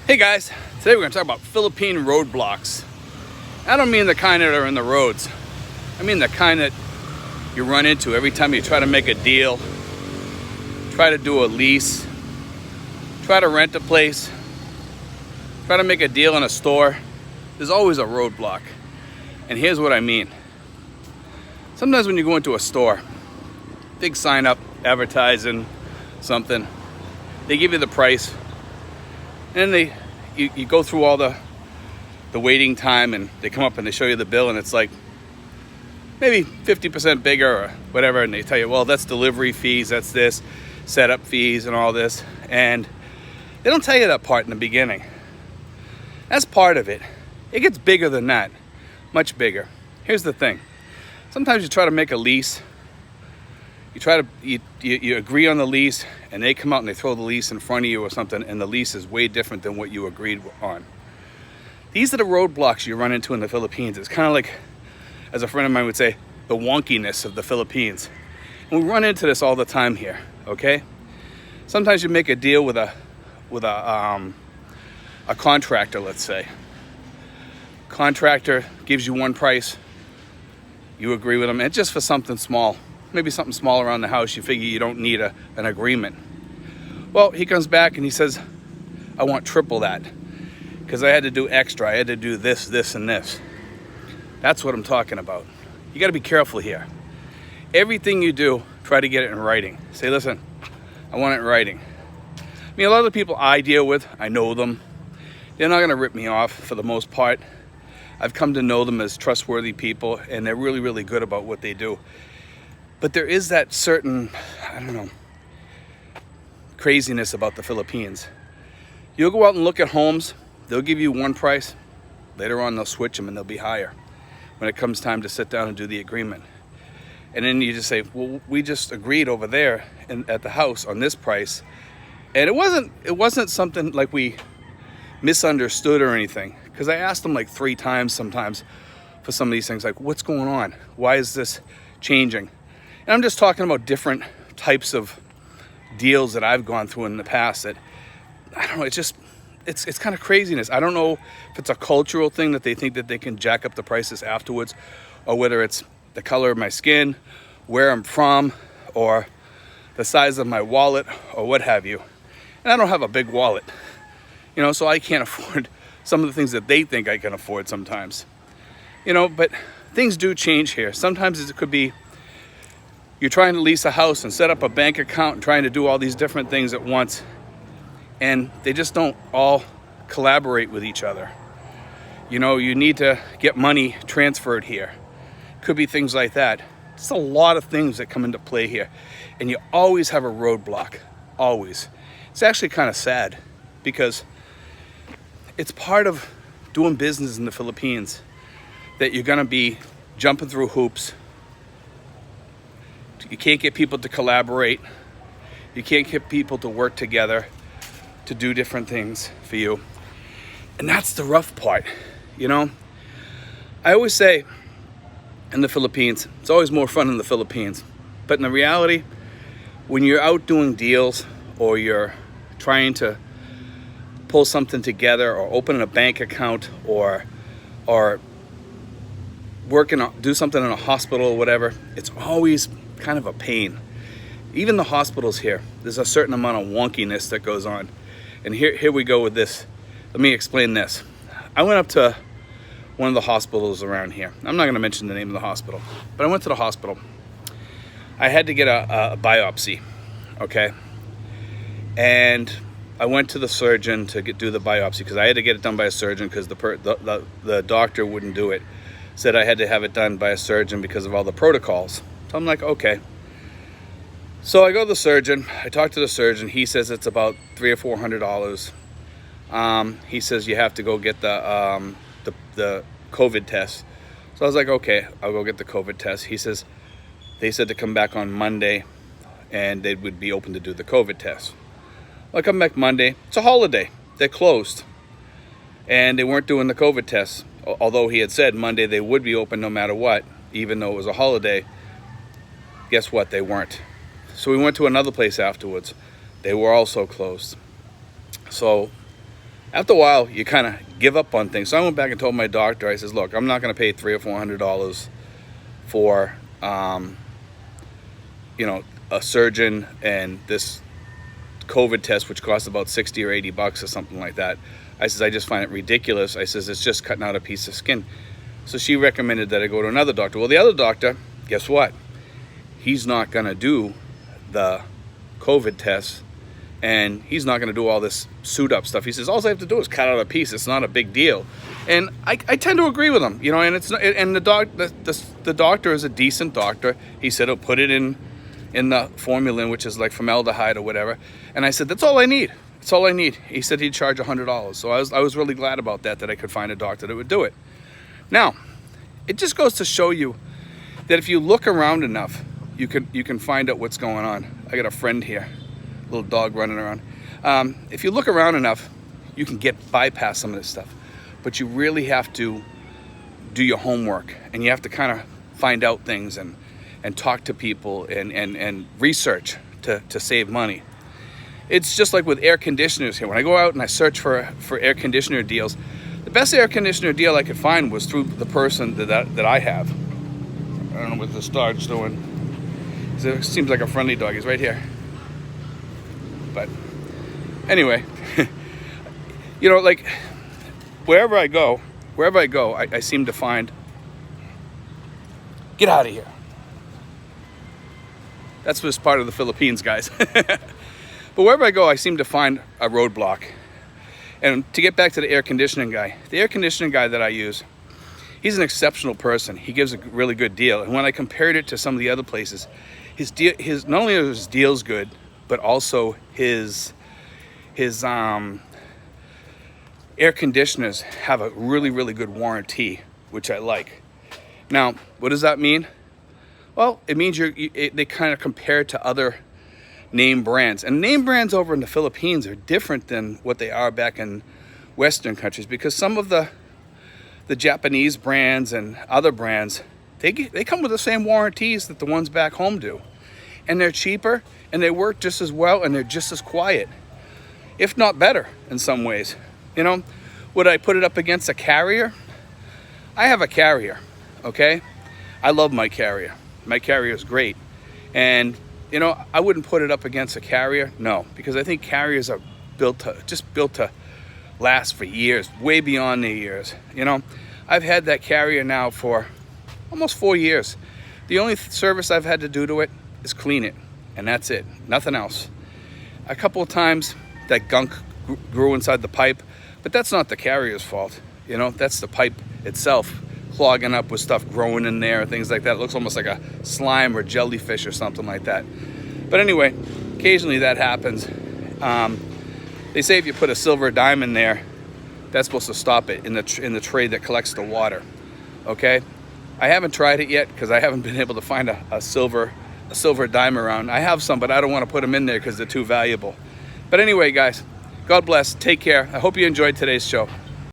Hey guys, today we're going to talk about Philippine roadblocks. I don't mean the kind that are in the roads. I mean the kind that you run into every time you try to make a deal, try to do a lease, try to rent a place, try to make a deal in a store. There's always a roadblock. And here's what I mean. Sometimes when you go into a store, big sign up advertising something, they give you the price, and then you go through all the waiting time, and they come up and they show you the bill, and it's like maybe 50% bigger or whatever, and they tell you, well, that's delivery fees, that's this, setup fees and all this, and they don't tell you that part in the beginning. That's part of it. It gets bigger than that, much bigger. Here's the thing. Sometimes you try to make a lease, you agree on the lease, and they come out and they throw the lease in front of you or something, and the lease is way different than what you agreed on. These are the roadblocks you run into in the Philippines. It's kind of like, as a friend of mine would say, the wonkiness of the Philippines. And we run into this all the time here, okay? Sometimes you make a deal with a contractor, let's say. Contractor gives you one price, you agree with them, and just for something small. Maybe something small around the house, you figure you don't need an agreement. Well, he comes back and he says, I want triple that because I had to do extra. I had to do this, this, and this. That's what I'm talking about. You got to be careful here. Everything you do, try to get it in writing. Say, listen, I want it in writing. I mean, a lot of the people I deal with, I know them. They're not going to rip me off for the most part. I've come to know them as trustworthy people, and they're really, really good about what they do. But there is that certain, craziness about the Philippines. You'll go out and look at homes, they'll give you one price, later on they'll switch them and they'll be higher when it comes time to sit down and do the agreement. And then you just say, well, we just agreed over there at the house on this price. And it wasn't something like we misunderstood or anything, because I asked them like 3 times sometimes for some of these things, like, what's going on? Why is this changing? And I'm just talking about different types of deals that I've gone through in the past that, I don't know, it's kind of craziness. I don't know if it's a cultural thing that they think that they can jack up the prices afterwards, or whether it's the color of my skin, where I'm from, or the size of my wallet, or what have you. And I don't have a big wallet, so I can't afford some of the things that they think I can afford sometimes. But things do change here. Sometimes it could be you're trying to lease a house and set up a bank account and trying to do all these different things at once, and they just don't all collaborate with each other. You need to get money transferred here. Could be things like that. There's a lot of things that come into play here, and you always have a roadblock, always. It's actually kind of sad because it's part of doing business in the Philippines that you're going to be jumping through hoops. You can't get people to collaborate. You can't get people to work together to do different things for you. And that's the rough part, I always say in the Philippines, it's always more fun in the Philippines. But in the reality, when you're out doing deals, or you're trying to pull something together, or open a bank account, or do something in a hospital or whatever, it's always kind of a pain. Even the hospitals here, there's a certain amount of wonkiness that goes on. And here we go with this. Let me explain this. I went up to one of the hospitals around here. I'm not going to mention the name of the hospital, but I went to the hospital. I had to get a biopsy, okay? And I went to the surgeon to do the biopsy because I had to get it done by a surgeon because the doctor wouldn't do it. Said I had to have it done by a surgeon because of all the protocols. So I'm like, okay. So I go to the surgeon. I talk to the surgeon. He says it's about $300 or $400. He says you have to go get the COVID test. So I was like, okay, I'll go get the COVID test. He says they said to come back on Monday, and they would be open to do the COVID test. Well, I come back Monday. It's a holiday. They're closed, and they weren't doing the COVID test. Although he had said Monday they would be open no matter what, even though it was a holiday. Guess what? They weren't. So we went to another place afterwards. They were also closed. So After a while, you kind of give up on things. So I went back and told my doctor, I says, look, I'm not going to pay $300 or $400 for, a surgeon and this COVID test, which costs about 60 or 80 bucks or something like that. I says, I just find it ridiculous. I says, it's just cutting out a piece of skin. So she recommended that I go to another doctor. Well, the other doctor, guess what? He's not going to do the COVID test, and he's not going to do all this suit up stuff. He says, all I have to do is cut out a piece. It's not a big deal. And I tend to agree with him, and it's not, and the doctor is a decent doctor. He said he'll put it in the formula, which is like formaldehyde or whatever. And I said, that's all I need. That's all I need. He said he'd charge $100. So I was really glad about that I could find a doctor that would do it. Now, it just goes to show you that if you look around enough, you can find out what's going on. I got a friend here, little dog running around. If you look around enough, you can bypass some of this stuff. But you really have to do your homework, and you have to kind of find out things and talk to people and research to save money. It's just like with air conditioners here. When I go out and I search for air conditioner deals, the best air conditioner deal I could find was through the person that I have. I don't know what this dog's doing. It seems like a friendly dog. He's right here. But anyway, like wherever I go, I seem to find, get out of here. That's just part of the Philippines, guys. But wherever I go, I seem to find a roadblock. And to get back to the air conditioning guy that I use, he's an exceptional person. He gives a really good deal. And when I compared it to some of the other places, his not only are his deals good, but also his air conditioners have a really, really good warranty, which I like. Now, what does that mean? Well, it means they kind of compare to other name brands. And name brands over in the Philippines are different than what they are back in Western countries, because some of the Japanese brands and other brands, they come with the same warranties that the ones back home do. And they're cheaper, and they work just as well, and they're just as quiet, if not better in some ways. Would I put it up against a Carrier? I have a Carrier, okay? I love my Carrier. My Carrier is great. And, I wouldn't put it up against a Carrier, no, because I think Carriers are built to last for years, way beyond their years. I've had that Carrier now for almost 4 years. The only service I've had to do to it is clean it, and that's it, nothing else. A couple of times that gunk grew inside the pipe, but that's not the Carrier's fault. That's the pipe itself clogging up with stuff growing in there, things like that. It looks almost like a slime or jellyfish or something like that. But anyway, occasionally that happens. They say if you put a silver dime in there, that's supposed to stop it in the tray that collects the water. Okay, I haven't tried it yet because I haven't been able to find a silver dime around. I have some, but I don't want to put them in there because they're too valuable. But anyway, guys, God bless. Take care. I hope you enjoyed today's show.